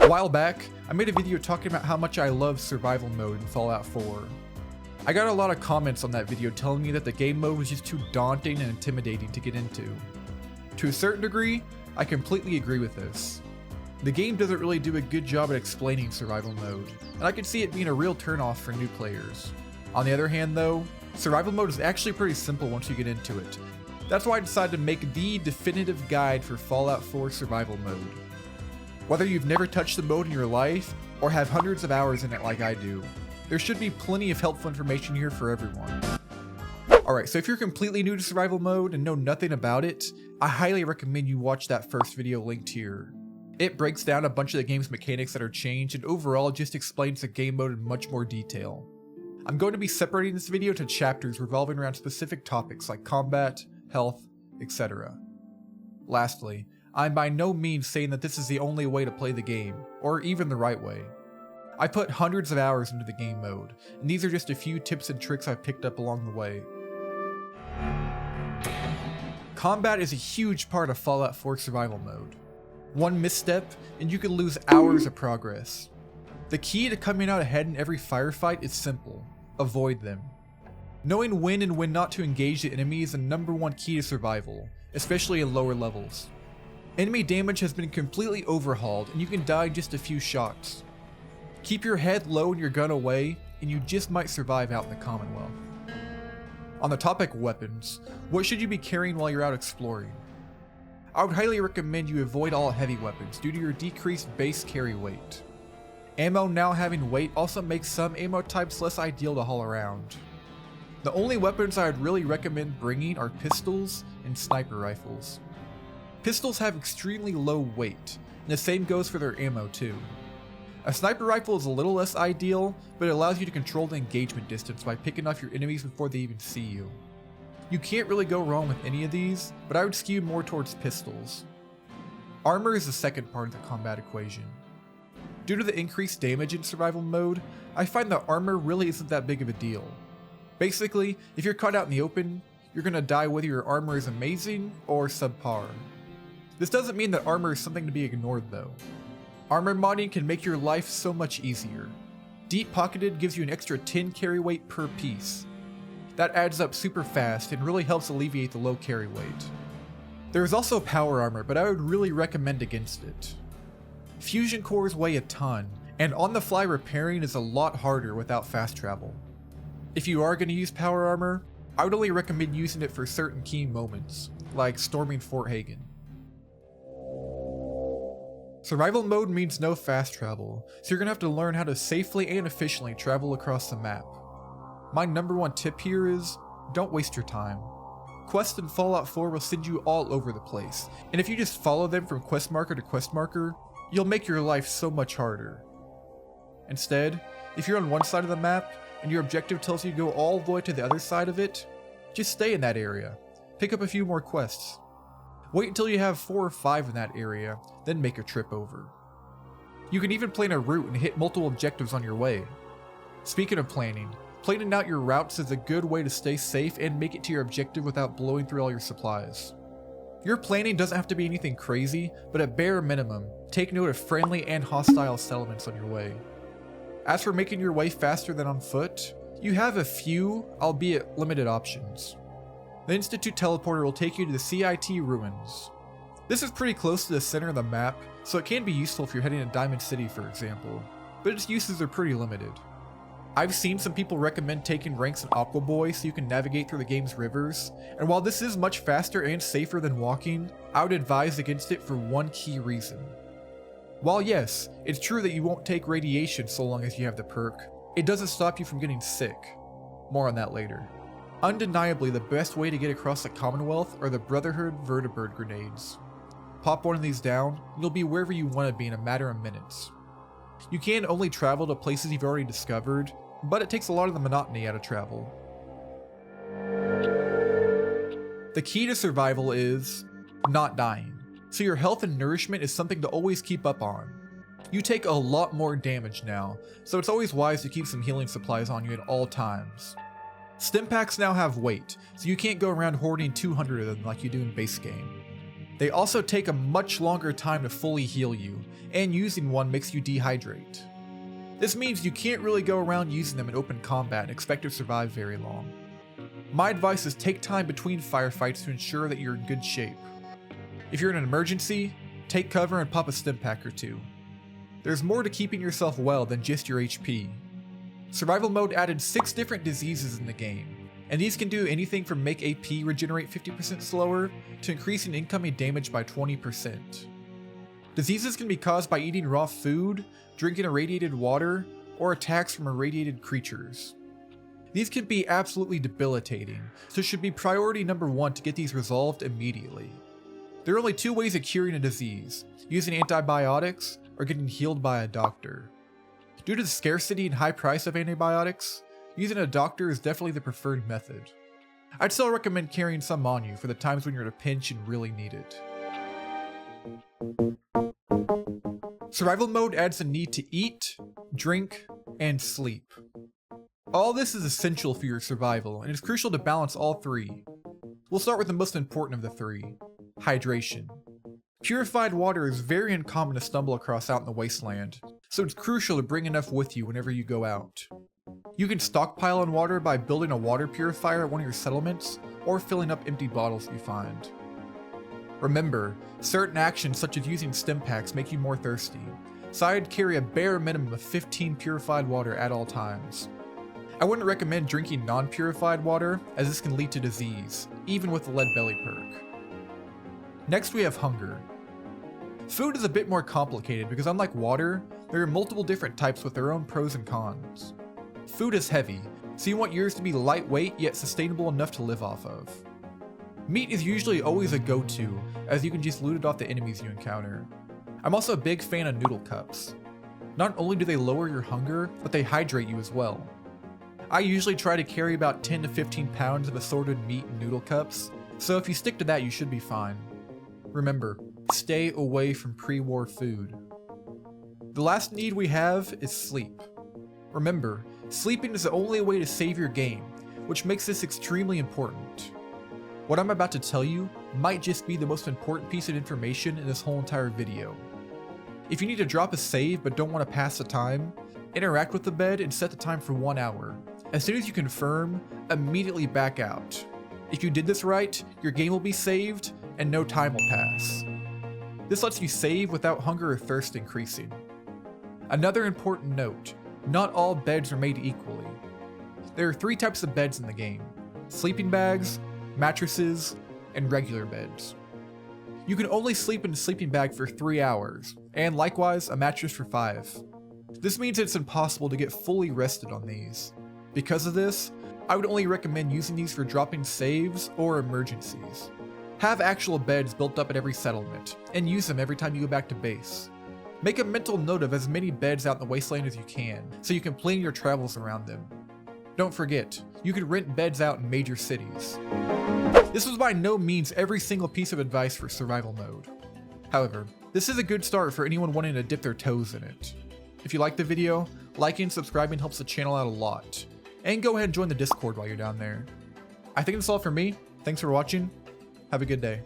A while back, I made a video talking about how much I love survival mode in Fallout 4. I got a lot of comments on that video telling me that the game mode was just too daunting and intimidating to get into. To a certain degree, I completely agree with this. The game doesn't really do a good job at explaining survival mode, and I could see it being a real turnoff for new players. On the other hand though, survival mode is actually pretty simple once you get into it. That's why I decided to make the definitive guide for Fallout 4 survival mode. Whether you've never touched the mode in your life, or have hundreds of hours in it like I do, there should be plenty of helpful information here for everyone. Alright, so if you're completely new to survival mode and know nothing about it, I highly recommend you watch that first video linked here. It breaks down a bunch of the game's mechanics that are changed and overall just explains the game mode in much more detail. I'm going to be separating this video into chapters revolving around specific topics like combat, health, etc. Lastly, I'm by no means saying that this is the only way to play the game, or even the right way. I put hundreds of hours into the game mode, and these are just a few tips and tricks I've picked up along the way. Combat is a huge part of Fallout 4 survival mode. One misstep, and you could lose hours of progress. The key to coming out ahead in every firefight is simple: avoid them. Knowing when and when not to engage the enemy is the #1 key to survival, especially in lower levels. Enemy damage has been completely overhauled, and you can die in just a few shots. Keep your head low and your gun away, and you just might survive out in the Commonwealth. On the topic of weapons, what should you be carrying while you're out exploring? I would highly recommend you avoid all heavy weapons due to your decreased base carry weight. Ammo now having weight also makes some ammo types less ideal to haul around. The only weapons I would really recommend bringing are pistols and sniper rifles. Pistols have extremely low weight, and the same goes for their ammo too. A sniper rifle is a little less ideal, but it allows you to control the engagement distance by picking off your enemies before they even see you. You can't really go wrong with any of these, but I would skew more towards pistols. Armor is the second part of the combat equation. Due to the increased damage in survival mode, I find that armor really isn't that big of a deal. Basically, if you're caught out in the open, you're gonna die whether your armor is amazing or subpar. This doesn't mean that armor is something to be ignored though. Armor modding can make your life so much easier. Deep Pocketed gives you an extra 10 carry weight per piece. That adds up super fast and really helps alleviate the low carry weight. There is also power armor, but I would really recommend against it. Fusion cores weigh a ton, and on the fly repairing is a lot harder without fast travel. If you are going to use power armor, I would only recommend using it for certain key moments, like storming Fort Hagen. Survival mode means no fast travel, so you're going to have to learn how to safely and efficiently travel across the map. My #1 tip here is, don't waste your time. Quests in Fallout 4 will send you all over the place, and if you just follow them from quest marker to quest marker, you'll make your life so much harder. Instead, if you're on one side of the map, and your objective tells you to go all the way to the other side of it, just stay in that area. Pick up a few more quests. Wait until you have 4 or 5 in that area, then make a trip over. You can even plan a route and hit multiple objectives on your way. Speaking of planning out your routes is a good way to stay safe and make it to your objective without blowing through all your supplies. Your planning doesn't have to be anything crazy, but at bare minimum, take note of friendly and hostile settlements on your way. As for making your way faster than on foot, you have a few, albeit limited options. The Institute teleporter will take you to the CIT ruins. This is pretty close to the center of the map, so it can be useful if you're heading to Diamond City for example, but its uses are pretty limited. I've seen some people recommend taking ranks in Aqua Boy so you can navigate through the game's rivers, and while this is much faster and safer than walking, I would advise against it for one key reason. While yes, it's true that you won't take radiation so long as you have the perk, it doesn't stop you from getting sick. More on that later. Undeniably, the best way to get across the Commonwealth are the Brotherhood Vertibird grenades. Pop one of these down, and you'll be wherever you want to be in a matter of minutes. You can only travel to places you've already discovered, but it takes a lot of the monotony out of travel. The key to survival is not dying, so your health and nourishment is something to always keep up on. You take a lot more damage now, so it's always wise to keep some healing supplies on you at all times. Stim packs now have weight, so you can't go around hoarding 200 of them like you do in base game. They also take a much longer time to fully heal you, and using one makes you dehydrate. This means you can't really go around using them in open combat and expect to survive very long. My advice is take time between firefights to ensure that you're in good shape. If you're in an emergency, take cover and pop a stim pack or two. There's more to keeping yourself well than just your HP. Survival mode added 6 different diseases in the game, and these can do anything from make AP regenerate 50% slower to increasing incoming damage by 20%. Diseases can be caused by eating raw food, drinking irradiated water, or attacks from irradiated creatures. These can be absolutely debilitating, so it should be priority number 1 to get these resolved immediately. There are only 2 ways of curing a disease: using antibiotics or getting healed by a doctor. Due to the scarcity and high price of antibiotics, using a doctor is definitely the preferred method. I'd still recommend carrying some on you for the times when you're in a pinch and really need it. Survival mode adds the need to eat, drink, and sleep. All this is essential for your survival, and it's crucial to balance all 3. We'll start with the most important of the 3, hydration. Purified water is very uncommon to stumble across out in the wasteland, so it's crucial to bring enough with you whenever you go out. You can stockpile on water by building a water purifier at one of your settlements, or filling up empty bottles you find. Remember, certain actions such as using stim packs make you more thirsty, so I'd carry a bare minimum of 15 purified water at all times. I wouldn't recommend drinking non-purified water, as this can lead to disease, even with the lead belly perk. Next we have hunger. Food is a bit more complicated because unlike water, there are multiple different types with their own pros and cons. Food is heavy, so you want yours to be lightweight yet sustainable enough to live off of. Meat is usually always a go-to, as you can just loot it off the enemies you encounter. I'm also a big fan of noodle cups. Not only do they lower your hunger, but they hydrate you as well. I usually try to carry about 10 to 15 pounds of assorted meat in noodle cups, so if you stick to that you should be fine. Remember, stay away from pre-war food. The last need we have is sleep. Remember, sleeping is the only way to save your game, which makes this extremely important. What I'm about to tell you might just be the most important piece of information in this whole entire video. If you need to drop a save but don't want to pass the time, interact with the bed and set the time for 1 hour. As soon as you confirm, immediately back out. If you did this right, your game will be saved and no time will pass. This lets you save without hunger or thirst increasing. Another important note, not all beds are made equally. There are 3 types of beds in the game: sleeping bags, mattresses, and regular beds. You can only sleep in a sleeping bag for 3 hours, and likewise a mattress for 5. This means it's impossible to get fully rested on these. Because of this, I would only recommend using these for dropping saves or emergencies. Have actual beds built up at every settlement, and use them every time you go back to base. Make a mental note of as many beds out in the wasteland as you can, so you can plan your travels around them. Don't forget, you can rent beds out in major cities. This was by no means every single piece of advice for survival mode. However, this is a good start for anyone wanting to dip their toes in it. If you liked the video, liking and subscribing helps the channel out a lot, and go ahead and join the Discord while you're down there. I think that's all for me. Thanks for watching. Have a good day.